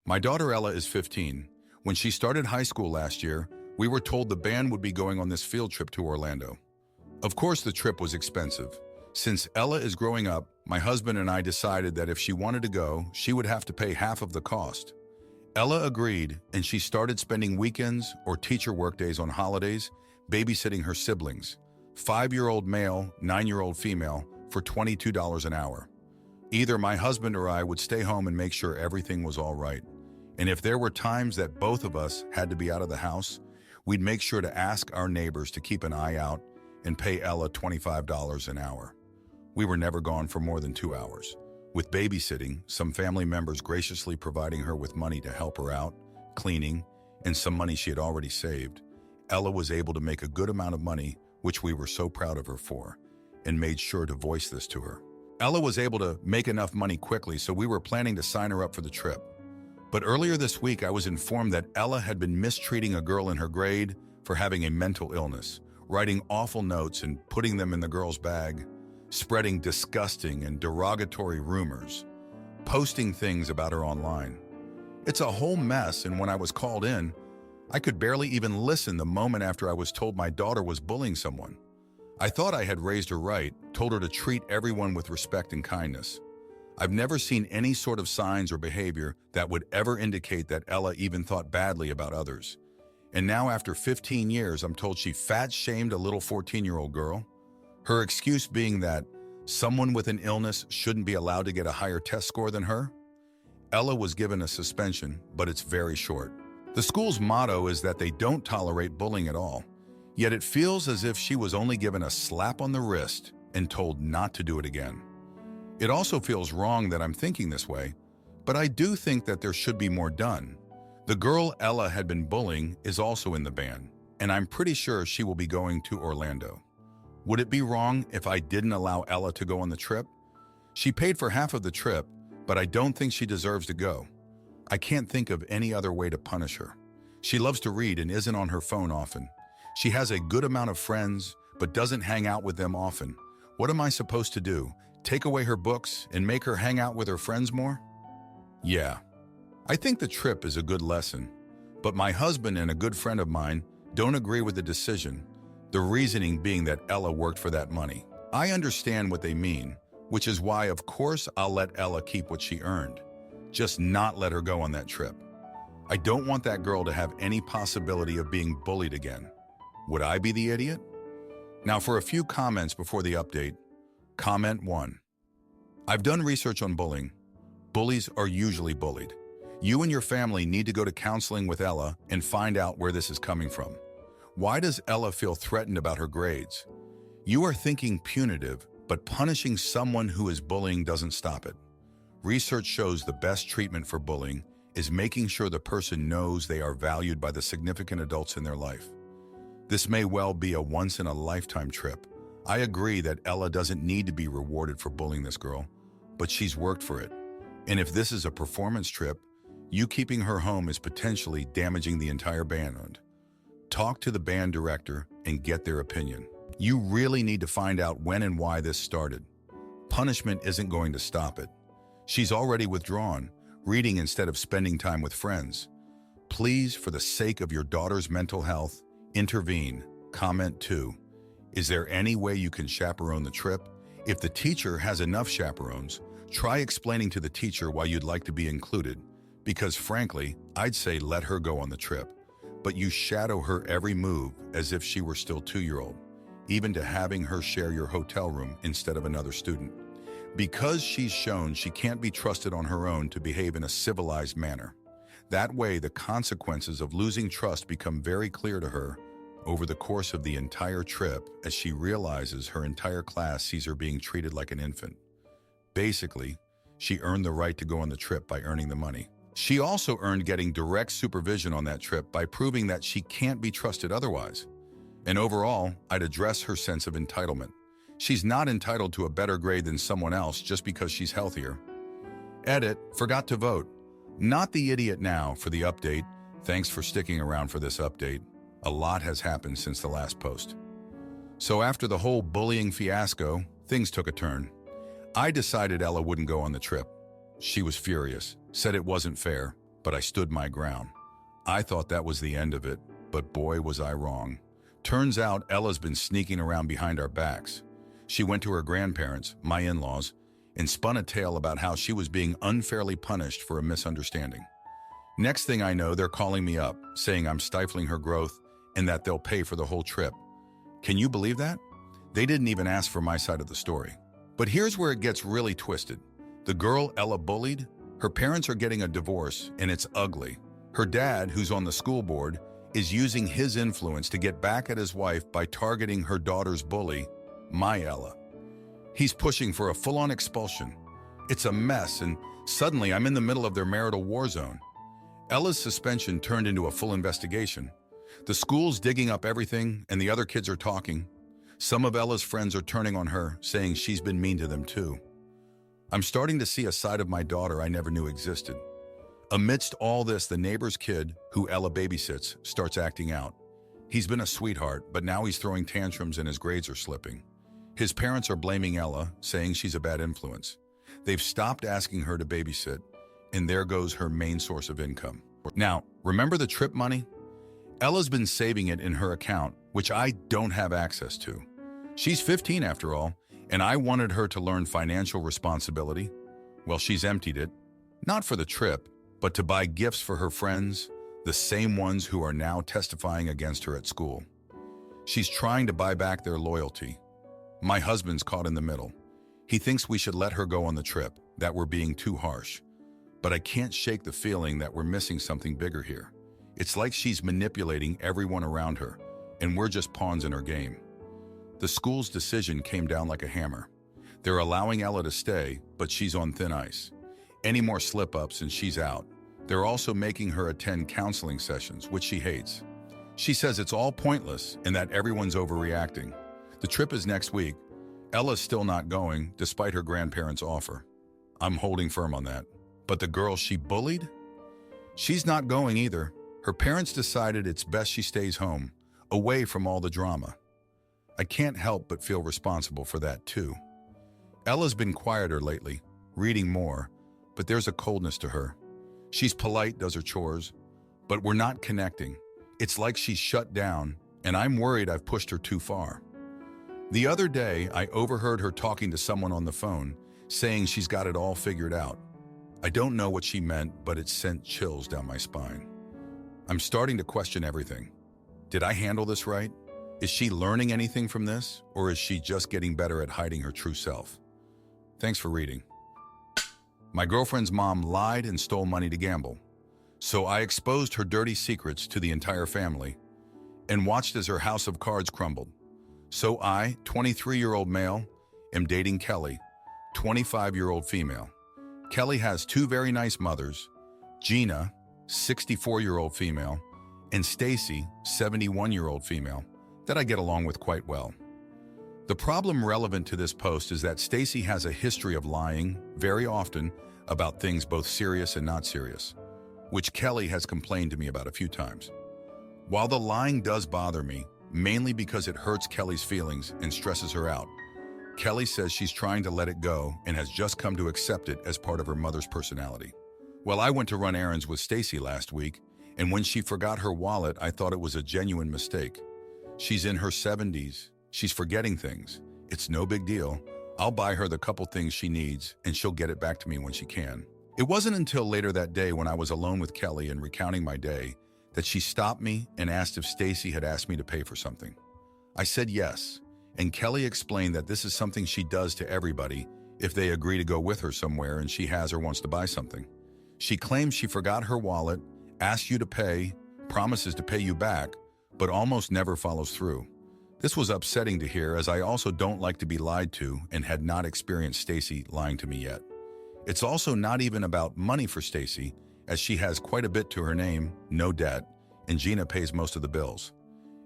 My daughter Ella is 15. When she started high school last year, we were told the band would be going on this field trip to Orlando. Of course, the trip was expensive. Since Ella is growing up, my husband and I decided that if she wanted to go, she would have to pay half of the cost. Ella agreed, and she started spending weekends or teacher workdays on holidays, babysitting her siblings, 5-year-old male, 9-year-old female, for $22 an hour. Either my husband or I would stay home and make sure everything was all right. And if there were times that both of us had to be out of the house, we'd make sure to ask our neighbors to keep an eye out and pay Ella $25 an hour. We were never gone for more than 2 hours. With babysitting, some family members graciously providing her with money to help her out, cleaning, and some money she had already saved, Ella was able to make a good amount of money, which we were so proud of her for, and made sure to voice this to her. Ella was able to make enough money quickly, so we were planning to sign her up for the trip. But earlier this week, I was informed that Ella had been mistreating a girl in her grade for having a mental illness, writing awful notes and putting them in the girl's bag, spreading disgusting and derogatory rumors, posting things about her online. It's a whole mess, and when I was called in, I could barely even listen the moment after I was told my daughter was bullying someone. I thought I had raised her right, told her to treat everyone with respect and kindness. I've never seen any sort of signs or behavior that would ever indicate that Ella even thought badly about others. And now after 15 years, I'm told she fat-shamed a little 14-year-old girl. Her excuse being that someone with an illness shouldn't be allowed to get a higher test score than her. Ella was given a suspension, but it's very short. The school's motto is that they don't tolerate bullying at all, yet it feels as if she was only given a slap on the wrist and told not to do it again. It also feels wrong that I'm thinking this way, but I do think that there should be more done. The girl Ella had been bullying is also in the band, and I'm pretty sure she will be going to Orlando. Would it be wrong if I didn't allow Ella to go on the trip? She paid for half of the trip, but I don't think she deserves to go. I can't think of any other way to punish her. She loves to read and isn't on her phone often. She has a good amount of friends, but doesn't hang out with them often. What am I supposed to do? Take away her books and make her hang out with her friends more? Yeah, I think the trip is a good lesson, but my husband and a good friend of mine don't agree with the decision, the reasoning being that Ella worked for that money. I understand what they mean, which is why, of course, I'll let Ella keep what she earned. Just not let her go on that trip. I don't want that girl to have any possibility of being bullied again. Would I be the idiot? Now for a few comments before the update. Comment 1. I've done research on bullying. Bullies are usually bullied. You and your family need to go to counseling with Ella and find out where this is coming from. Why does Ella feel threatened about her grades? You are thinking punitive, but punishing someone who is bullying doesn't stop it. Research shows the best treatment for bullying is making sure the person knows they are valued by the significant adults in their life. This may well be a once-in-a-lifetime trip. I agree that Ella doesn't need to be rewarded for bullying this girl, but she's worked for it. And if this is a performance trip, you keeping her home is potentially damaging the entire band. Talk to the band director and get their opinion. You really need to find out when and why this started. Punishment isn't going to stop it. She's already withdrawn, reading instead of spending time with friends. Please, for the sake of your daughter's mental health, intervene. Comment 2. Is there any way you can chaperone the trip? If the teacher has enough chaperones, try explaining to the teacher why you'd like to be included. Because frankly, I'd say let her go on the trip, but you shadow her every move as if she were still 2-year-old, even to having her share your hotel room instead of another student. Because she's shown she can't be trusted on her own to behave in a civilized manner. That way, the consequences of losing trust become very clear to her over the course of the entire trip as she realizes her entire class sees her being treated like an infant. Basically, she earned the right to go on the trip by earning the money. She also earned getting direct supervision on that trip by proving that she can't be trusted otherwise. And overall, I'd address her sense of entitlement. She's not entitled to a better grade than someone else just because she's healthier. Edit, forgot to vote. Not the idiot now for the update. Thanks for sticking around for this update. A lot has happened since the last post. So after the whole bullying fiasco, things took a turn. I decided Ella wouldn't go on the trip. She was furious, said it wasn't fair, but I stood my ground. I thought that was the end of it, but boy was I wrong. Turns out Ella's been sneaking around behind our backs. She went to her grandparents, my in-laws, and spun a tale about how she was being unfairly punished for a misunderstanding. Next thing I know, they're calling me up, saying I'm stifling her growth and that they'll pay for the whole trip. Can you believe that? They didn't even ask for my side of the story. But here's where it gets really twisted. The girl Ella bullied, her parents are getting a divorce, and it's ugly. Her dad, who's on the school board, is using his influence to get back at his wife by targeting her daughter's bully, my Ella. He's pushing for a full-on expulsion. It's a mess, and suddenly I'm in the middle of their marital war zone. Ella's suspension turned into a full investigation. The school's digging up everything, and the other kids are talking. Some of Ella's friends are turning on her, saying she's been mean to them too. I'm starting to see a side of my daughter I never knew existed. Amidst all this, the neighbor's kid, who Ella babysits, starts acting out. He's been a sweetheart, but now he's throwing tantrums and his grades are slipping. His parents are blaming Ella, saying she's a bad influence. They've stopped asking her to babysit, and there goes her main source of income. Now, remember the trip money? Ella's been saving it in her account, which I don't have access to. She's 15 after all, and I wanted her to learn financial responsibility. Well, she's emptied it, not for the trip, but to buy gifts for her friends, the same ones who are now testifying against her at school. She's trying to buy back their loyalty. My husband's caught in the middle. He thinks we should let her go on the trip, that we're being too harsh. But I can't shake the feeling that we're missing something bigger here. It's like she's manipulating everyone around her, and we're just pawns in her game. The school's decision came down like a hammer. They're allowing Ella to stay, but she's on thin ice. Any more slip-ups and she's out. They're also making her attend counseling sessions, which she hates. She says it's all pointless and that everyone's overreacting. The trip is next week. Ella's still not going, despite her grandparents' offer. I'm holding firm on that. But the girl she bullied? She's not going either. Her parents decided it's best she stays home, away from all the drama. I can't help but feel responsible for that too. Ella's been quieter lately, reading more, but there's a coldness to her. She's polite, does her chores, but we're not connecting. It's like she's shut down, and I'm worried I've pushed her too far. The other day, I overheard her talking to someone on the phone, saying she's got it all figured out. I don't know what she meant, but it sent chills down my spine. I'm starting to question everything. Did I handle this right? Is she learning anything from this, or is she just getting better at hiding her true self? Thanks for reading. My girlfriend's mom lied and stole money to gamble, so I exposed her dirty secrets to the entire family and watched as her house of cards crumbled. So I, 23-year-old male, am dating Kelly, 25-year-old female. Kelly has two very nice mothers, Gina, 64-year-old female, and Stacy, 71-year-old female, that I get along with quite well. The problem relevant to this post is that Stacy has a history of lying, very often, about things both serious and not serious, which Kelly has complained to me about a few times. While the lying does bother me, mainly because it hurts Kelly's feelings and stresses her out, Kelly says she's trying to let it go and has just come to accept it as part of her mother's personality. Well, I went to run errands with Stacy last week, and when she forgot her wallet, I thought it was a genuine mistake. She's in her 70s. She's forgetting things. It's no big deal. I'll buy her the couple things she needs, and she'll get it back to me when she can. It wasn't until later that day when I was alone with Kelly and recounting my day that she stopped me and asked if Stacy had asked me to pay for something. I said yes, and Kelly explained that this is something she does to everybody if they agree to go with her somewhere and she has or wants to buy something. She claims she forgot her wallet, asks you to pay, promises to pay you back, but almost never follows through. This was upsetting to hear, as I also don't like to be lied to and had not experienced Stacy lying to me yet. It's also not even about money for Stacy, as she has quite a bit to her name, no debt, and Gina pays most of the bills.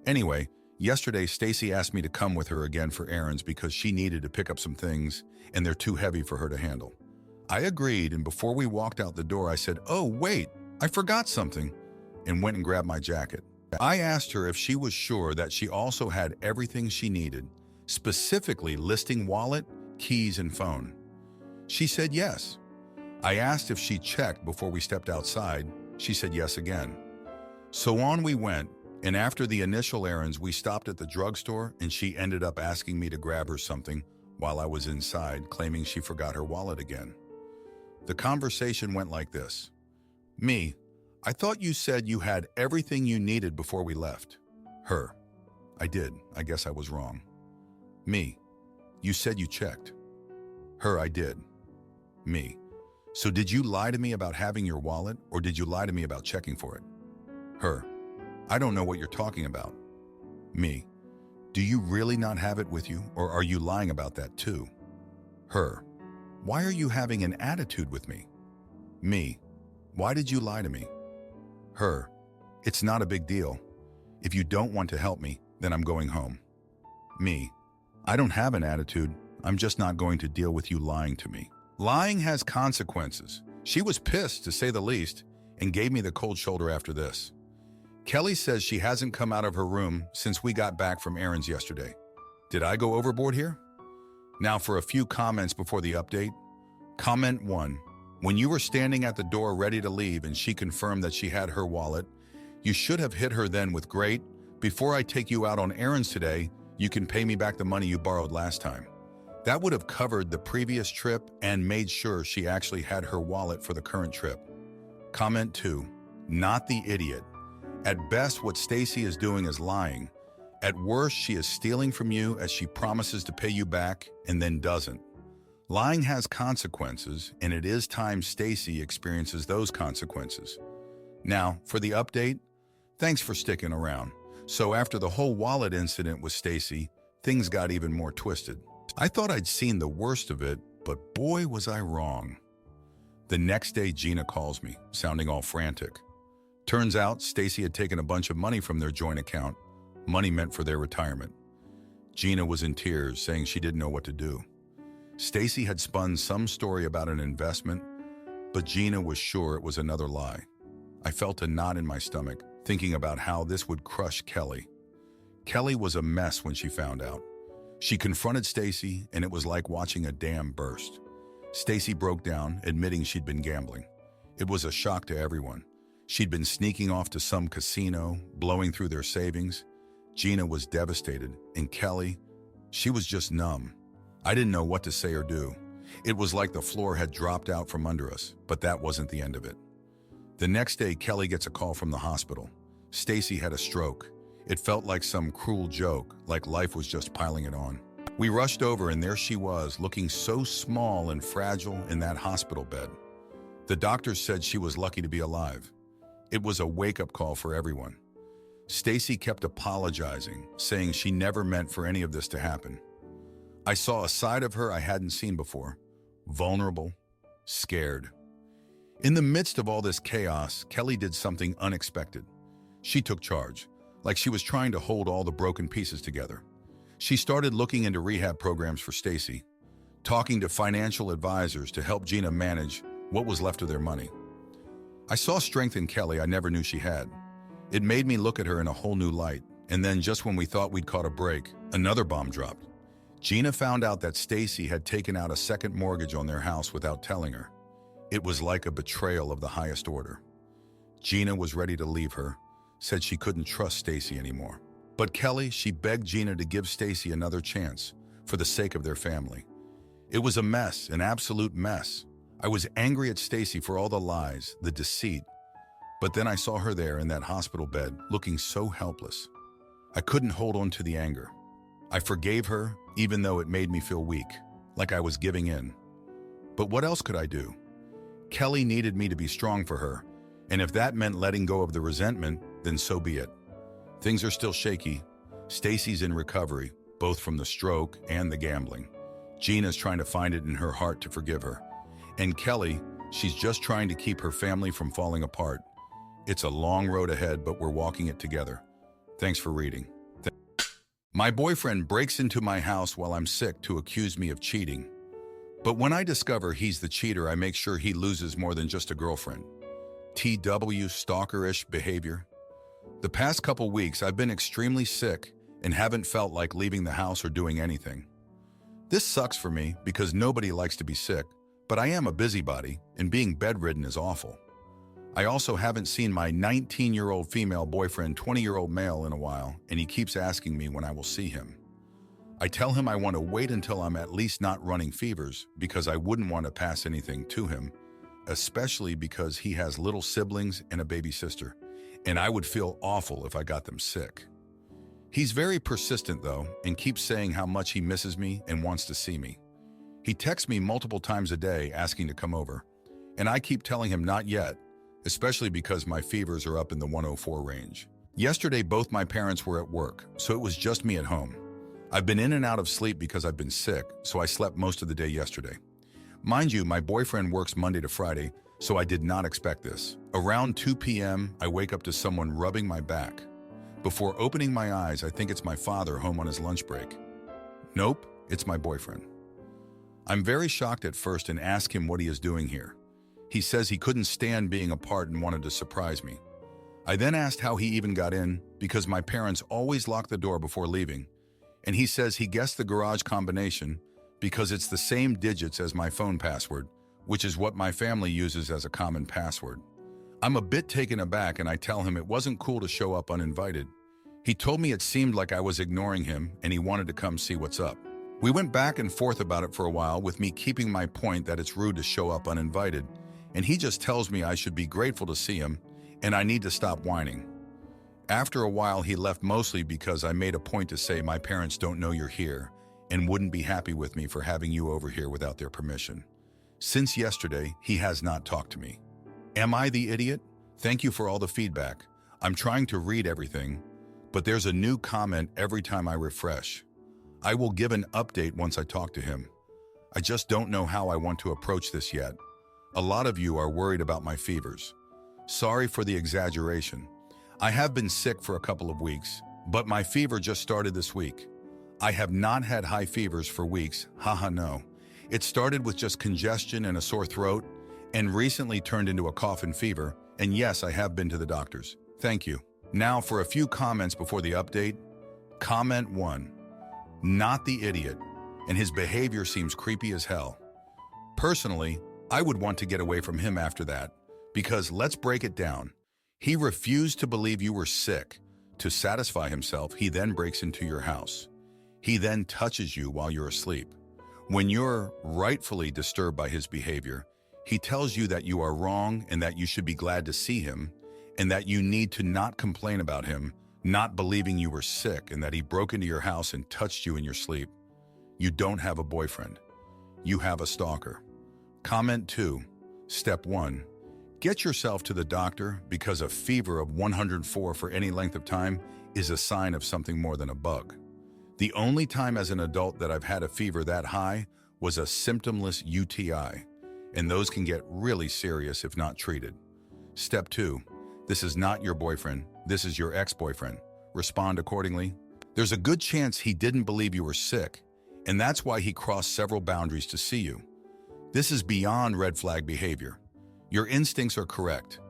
Anyway, yesterday Stacy asked me to come with her again for errands because she needed to pick up some things and they're too heavy for her to handle. I agreed, and before we walked out the door I said, "Oh wait, I forgot something," and went and grabbed my jacket. I asked her if she was sure that she also had everything she needed, specifically listing wallet, keys, and phone. She said yes. I asked if she checked before we stepped outside, She said yes again. So on we went, and after the initial errands, we stopped at the drugstore and she ended up asking me to grab her something while I was inside, claiming she forgot her wallet again. The conversation went like this. Me, I thought you said you had everything you needed before we left. Her, I did. I guess I was wrong. Me, you said you checked. Her, I did. Me, so did you lie to me about having your wallet, or did you lie to me about checking for it? Her, I don't know what you're talking about. Me, do you really not have it with you, or are you lying about that too? Her, why are you having an attitude with me? Me, why did you lie to me? Her, it's not a big deal. If you don't want to help me, then I'm going home. Me, I don't have an attitude. I'm just not going to deal with you lying to me. Lying has consequences. She was pissed, to say the least, and gave me the cold shoulder after this. Kelly says she hasn't come out of her room since we got back from errands yesterday. Did I go overboard here? Now for a few comments before the update. Comment 1. When you were standing at the door ready to leave and she confirmed that she had her wallet, you should have hit her then with, "Great, before I take you out on errands today, you can pay me back the money you borrowed last time." That would have covered the previous trip and made sure she actually had her wallet for the current trip. Comment 2. Not the idiot. At best, what Stacy is doing is lying. At worst, she is stealing from you as she promises to pay you back and then doesn't. Lying has consequences, and it is time Stacy experiences those consequences. Now, for the update, thanks for sticking around. So after the whole wallet incident with Stacy, things got even more twisted. I thought I'd seen the worst of it, but boy was I wrong. The next day, Gina calls me, sounding all frantic. Turns out Stacy had taken a bunch of money from their joint account, money meant for their retirement. Gina was in tears, saying she didn't know what to do. Stacy had spun some story about an investment, but Gina was sure it was another lie. I felt a knot in my stomach, thinking about how this would crush Kelly. Kelly was a mess when she found out. She confronted Stacy, and it was like watching a dam burst. Stacy broke down, admitting she'd been gambling. It was a shock to everyone. She'd been sneaking off to some casino, blowing through their savings. Gina was devastated, and Kelly, she was just numb. I didn't know what to say or do. It was like the floor had dropped out from under us, but that wasn't the end of it. The next day, Kelly gets a call from the hospital. Stacy had a stroke. It felt like some cruel joke, like life was just piling it on. We rushed over, and there she was, looking so small and fragile in that hospital bed. The doctors said she was lucky to be alive. It was a wake-up call for everyone. Stacy kept apologizing, saying she never meant for any of this to happen. I saw a side of her I hadn't seen before, vulnerable, scared. In the midst of all this chaos, Kelly did something unexpected. She took charge, like she was trying to hold all the broken pieces together. She started looking into rehab programs for Stacy, talking to financial advisors to help Gina manage what was left of their money. I saw strength in Kelly I never knew she had. It made me look at her in a whole new light, and then just when we thought we'd caught a break, another bomb dropped. Gina found out that Stacy had taken out a second mortgage on their house without telling her. It was like a betrayal of the highest order. Gina was ready to leave her, said she couldn't trust Stacy anymore. But Kelly, she begged Gina to give Stacy another chance for the sake of their family. It was a mess, an absolute mess. I was angry at Stacy for all the lies, the deceit, but then I saw her there in that hospital bed, looking so helpless. I couldn't hold on to the anger. I forgave her, even though it made me feel weak, like I was giving in. But what else could I do? Kelly needed me to be strong for her, and if that meant letting go of the resentment, then so be it. Things are still shaky. Stacy's in recovery, both from the stroke and the gambling. Gina's trying to find it in her heart to forgive her. And Kelly, she's just trying to keep her family from falling apart. It's a long road ahead, but we're walking it together. Thanks for reading. My boyfriend breaks into my house while I'm sick to accuse me of cheating. But when I discover he's the cheater, I make sure he loses more than just a girlfriend. TW stalkerish behavior. The past couple weeks, I've been extremely sick and haven't felt like leaving the house or doing anything. This sucks for me because nobody likes to be sick, but I am a busybody and being bedridden is awful. I also haven't seen my 19-year-old female boyfriend, 20-year-old male in a while, and he keeps asking me when I will see him. I tell him I want to wait until I'm at least not running fevers because I wouldn't want to pass anything to him, especially because he has little siblings and a baby sister, and I would feel awful if I got them sick. He's very persistent though, and keeps saying how much he misses me and wants to see me. He texts me multiple times a day asking to come over, and I keep telling him not yet, especially because my fevers are up in the 104 range. Yesterday, both my parents were at work, so it was just me at home. I've been in and out of sleep because I've been sick, so I slept most of the day yesterday. Mind you, my boyfriend works Monday to Friday, so I did not expect this. Around 2 p.m., I wake up to someone rubbing my back. Before opening my eyes, I think it's my father home on his lunch break. Nope, it's my boyfriend. I'm very shocked at first and ask him what he is doing here. He says he couldn't stand being apart and wanted to surprise me. I then asked how he even got in because my parents always lock the door before leaving, and he says he guessed the garage combination because it's the same digits as my phone password, which is what my family uses as a common password. I'm a bit taken aback and I tell him it wasn't cool to show up uninvited. He told me it seemed like I was ignoring him and he wanted to come see what's up. We went back and forth about it for a while, with me keeping my point that it's rude to show up uninvited, and he just tells me I should be grateful to see him and I need to stop whining. After a while, he left, mostly because I made a point to say my parents don't know you're here and wouldn't be happy with me for having you over here without their permission. Since yesterday, he has not talked to me. Am I the idiot? Thank you for all the feedback. I'm trying to read everything, but there's a new comment every time I refresh. I will give an update once I talk to him. I just don't know how I want to approach this yet. A lot of you are worried about my fevers. Sorry for the exaggeration. I have been sick for a couple of weeks, but my fever just started this week. I have not had high fevers for weeks, haha no. It started with just congestion and a sore throat, and recently turned into a cough and fever, and yes, I have been to the doctors. Thank you. Now for a few comments before the update. Comment 1. Not the idiot, and his behavior seems creepy as hell. Personally, I would want to get away from him after that, because let's break it down. He refused to believe you were sick. To satisfy himself, he then breaks into your house. He then touches you while you're asleep. When you're rightfully disturbed by his behavior, he tells you that you are wrong and that you should be glad to see him, and that you need to not complain about him not believing you were sick and that he broke into your house and touched you in your sleep. You don't have a boyfriend. You have a stalker. Comment 2. Step 1. Get yourself to the doctor, because a fever of 104 for any length of time is a sign of something more than a bug. The only time as an adult that I've had a fever that high was a symptomless UTI, and those can get really serious if not treated. Step 2. This is not your boyfriend. This is your ex-boyfriend. Respond accordingly. There's a good chance he didn't believe you were sick, and that's why he crossed several boundaries to see you. This is beyond red flag behavior. Your instincts are correct.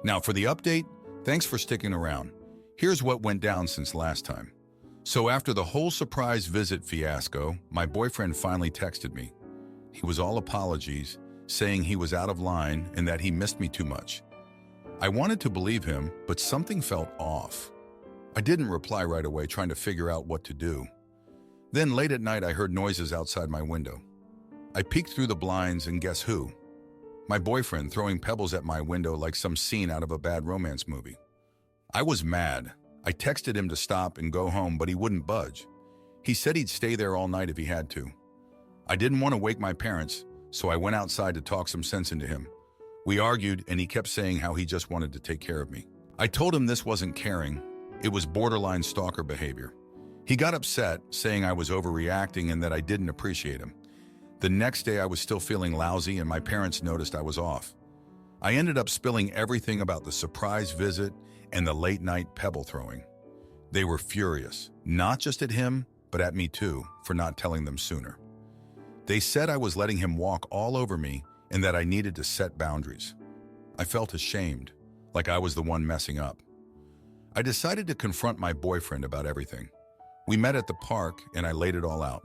Now for the update, thanks for sticking around. Here's what went down since last time. So after the whole surprise visit fiasco, my boyfriend finally texted me. He was all apologies, saying he was out of line and that he missed me too much. I wanted to believe him, but something felt off. I didn't reply right away, trying to figure out what to do. Then late at night, I heard noises outside my window. I peeked through the blinds, and guess who? My boyfriend throwing pebbles at my window like some scene out of a bad romance movie. I was mad. I texted him to stop and go home, but he wouldn't budge. He said he'd stay there all night if he had to. I didn't want to wake my parents, so I went outside to talk some sense into him. We argued, and he kept saying how he just wanted to take care of me. I told him this wasn't caring. It was borderline stalker behavior. He got upset, saying I was overreacting and that I didn't appreciate him. The next day, I was still feeling lousy, and my parents noticed I was off. I ended up spilling everything about the surprise visit and the late-night pebble throwing. They were furious, not just at him, but at me too, for not telling them sooner. They said I was letting him walk all over me and that I needed to set boundaries. I felt ashamed, like I was the one messing up. I decided to confront my boyfriend about everything. We met at the park, and I laid it all out.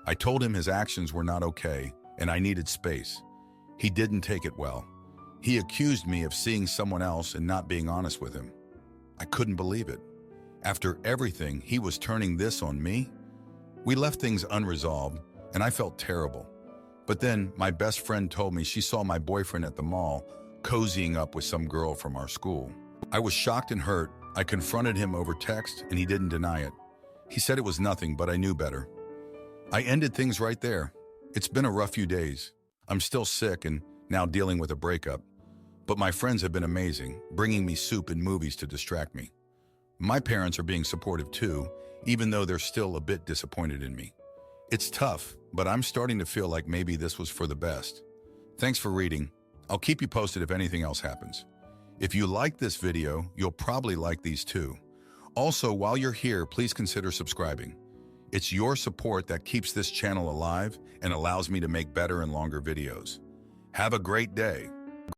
I told him his actions were not okay, and I needed space. He didn't take it well. He accused me of seeing someone else and not being honest with him. I couldn't believe it. After everything, he was turning this on me? We left things unresolved, and I felt terrible. But then my best friend told me she saw my boyfriend at the mall, cozying up with some girl from our school. I was shocked and hurt. I confronted him over text, and he didn't deny it. He said it was nothing, but I knew better. I ended things right there. It's been a rough few days. I'm still sick and now dealing with a breakup. But my friends have been amazing, bringing me soup and movies to distract me. My parents are being supportive too, even though they're still a bit disappointed in me. It's tough, but I'm starting to feel like maybe this was for the best. Thanks for reading. I'll keep you posted if anything else happens. If you like this video, you'll probably like these too. Also, while you're here, please consider subscribing. It's your support that keeps this channel alive and allows me to make better and longer videos. Have a great day.